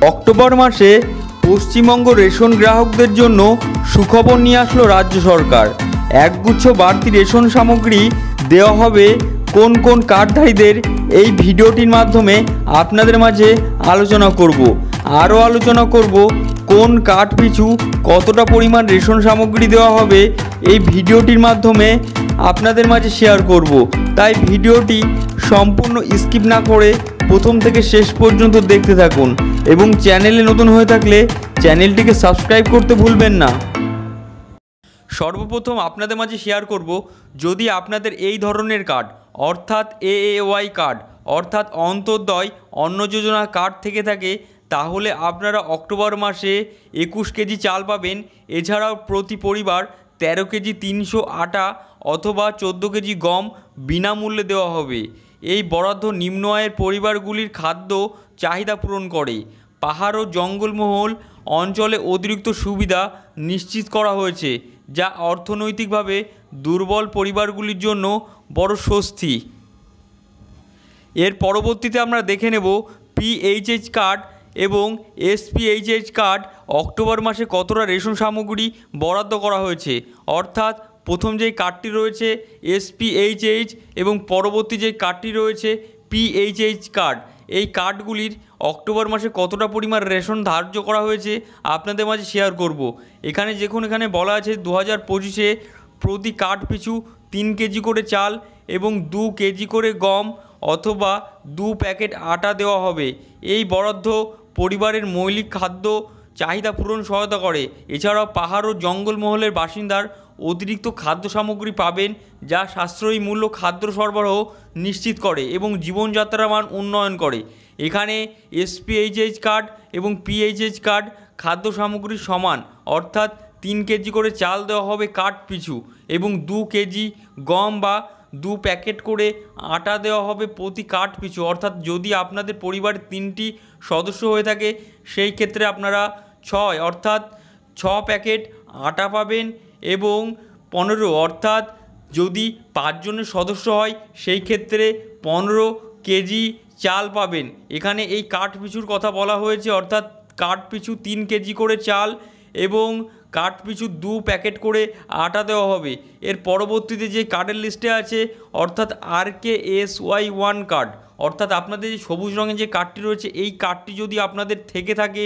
October মাসে Paschimbanga ration গ্রাহকদের জন্য সুখবর নিয়ে আসলো রাজ্য সরকার। একগুচ্ছ বাড়তি রেশন সামগ্রী দেওয়া হবে কোন কোন কার্ডধারীদের, এই ভিডিওটির মাধ্যমে আপনাদের মাঝে আলোচনা করব। আরও আলোচনা করব কোন কার্ড পিছু কতটা পরিমাণ রেশন সামগ্রী দেওয়া হবে, এই ভিডিওটির মাধ্যমে আপনাদের মাঝে শেয়ার করব। তাই ভিডিওটি সম্পূর্ণ স্কিপ না করে প্রথম থেকে শেষ পর্যন্ত দেখতে থাকুন এবং চ্যানেলে নতুন হয়ে থাকলে চ্যানেলটিকে সাবস্ক্রাইব করতে ভুলবেন না। সর্বপ্রথম আপনাদের মাঝে শেয়ার করব, যদি আপনাদের এই ধরনের কার্ড অর্থাৎ এএওয়াই কার্ড অর্থাৎ অন্তর্দয় অন্ন যোজনা কার্ড থেকে থাকে, তাহলে আপনারা অক্টোবর মাসে 21 কেজি চাল পাবেন। এছাড়াও প্রতি পরিবার 13 কেজি 300 আটা অথবা 14 কেজি গম বিনামূল্যে দেওয়া হবে। এই বরাদ্দ নিম্ন আয়ের পরিবারগুলির খাদ্য চাহিদা পূরণ করে। পাহাড় ও জঙ্গলমহল অঞ্চলে অতিরিক্ত সুবিধা নিশ্চিত করা হয়েছে, যা অর্থনৈতিকভাবে দুর্বল পরিবারগুলির জন্য বড় স্বস্তি। এর পরবর্তীতে আমরা দেখে নেব পিএইচএইচ কার্ড এবং এসপিএইচএইচ কার্ড অক্টোবর মাসে কতটা রেশন সামগ্রী বরাদ্দ করা হয়েছে। অর্থাৎ প্রথম যেই কার্ডটি রয়েছে এসপিএইচএইচ এবং পরবর্তী যেই কার্ডটি রয়েছে পিএইচএইচ কার্ড, এই কার্ডগুলির অক্টোবর মাসে কতটা পরিমাণ রেশন ধার্য করা হয়েছে আপনাদের মাঝে শেয়ার করব। এখানে এখানে বলা আছে 2025-এ প্রতি কার্ড পিছু 3 কেজি করে চাল এবং 2 কেজি করে গম অথবা 2 প্যাকেট আটা দেওয়া হবে। এই বরাদ্দ পরিবারের মৌলিক খাদ্য চাহিদা পূরণ সহায়তা করে। এছাড়াও পাহাড় ও জঙ্গলমহলের বাসিন্দার অতিরিক্ত খাদ্য সামগ্রী পাবেন, যা সাশ্রয়ী মূল্য খাদ্য সরবরাহ নিশ্চিত করে এবং জীবনযাত্রার মান উন্নয়ন করে। এখানে এসপিএইচএইচ কার্ড এবং পিএইচএইচ কার্ড খাদ্য সামগ্রী সমান, অর্থাৎ 3 কেজি করে চাল দেওয়া হবে কার্ড পিছু এবং 2 কেজি গম বা 2 প্যাকেট করে আটা দেওয়া হবে প্রতি কার্ড পিছু। অর্থাৎ যদি আপনাদের পরিবারে 3টি সদস্য হয়ে থাকে, সেই ক্ষেত্রে আপনারা 6 প্যাকেট আটা পাবেন এবং 15 অর্থাৎ যদি 5 জনের সদস্য হয় সেই ক্ষেত্রে 15 কেজি চাল পাবেন। এখানে এই কার্ড পিছুর কথা বলা হয়েছে, অর্থাৎ কার্ড পিছু 3 কেজি করে চাল এবং কার্ড পিছু 2 প্যাকেট করে আটা দেওয়া হবে। এর পরবর্তীতে যে কার্ডের লিস্টে আছে অর্থাৎ RKSY1 কার্ড, অর্থাৎ আপনাদের যে সবুজ রঙের যে কার্ডটি রয়েছে, এই কার্ডটি যদি আপনাদের থেকে থাকে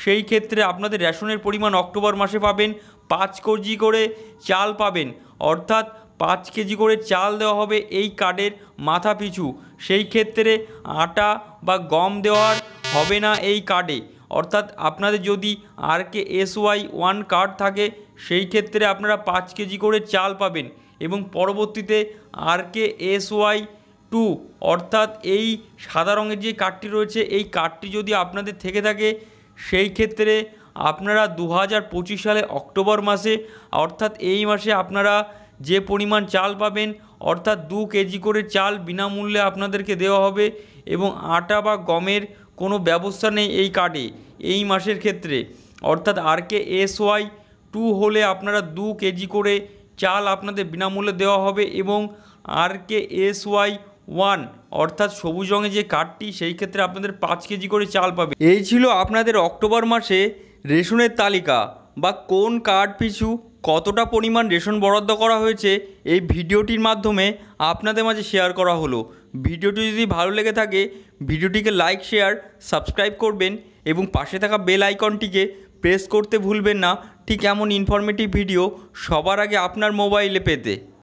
সেই ক্ষেত্রে আপনাদের রেশনের পরিমাণ অক্টোবর মাসে পাবেন 5 কেজি করে চাল পাবেন, অর্থাৎ 5 কেজি করে চাল দেওয়া হবে এই কার্ডের মাথা পিছু। সেই ক্ষেত্রে আটা বা গম দেওয়ার হবে না এই কার্ডে। অর্থাৎ আপনাদের যদি RKSY1 কার্ড থাকে সেই ক্ষেত্রে আপনারা 5 কেজি করে চাল পাবেন এবং পরবর্তীতে RKSY2 অর্থাৎ এই সাদা রঙের যে কার্ডটি রয়েছে, এই কার্ডটি যদি আপনাদের থেকে থাকে সেই ক্ষেত্রে আপনারা 2025 সালে অক্টোবর মাসে অর্থাৎ এই মাসে আপনারা যে পরিমাণ চাল পাবেন অর্থাৎ 2 কেজি করে চাল বিনামূল্যে আপনাদেরকে দেওয়া হবে এবং আটা বা গমের কোনো ব্যবস্থা নেই এই কার্ডে এই মাসের ক্ষেত্রে। অর্থাৎ RKSY2 হলে আপনারা 2 কেজি করে চাল আপনাদের বিনামূল্যে দেওয়া হবে এবং RKSY1 অর্থাৎ সবুজ রঙের যে কার্ডটি, সেই ক্ষেত্রে আপনাদের 5 কেজি করে চাল পাবে। এই ছিল আপনাদের অক্টোবর মাসে রেশনের তালিকা বা কোন কার্ড পিছু কতটা পরিমাণ রেশন বরাদ্দ করা হয়েছে, এই ভিডিওটির মাধ্যমে আপনাদের মাঝে শেয়ার করা হলো। ভিডিওটি যদি ভালো লেগে থাকে ভিডিওটিকে লাইক, শেয়ার, সাবস্ক্রাইব করবেন এবং পাশে থাকা বেল আইকনটিকে প্রেস করতে ভুলবেন না, ঠিক এমন ইনফরমেটিভ ভিডিও সবার আগে আপনার মোবাইলে পেতে।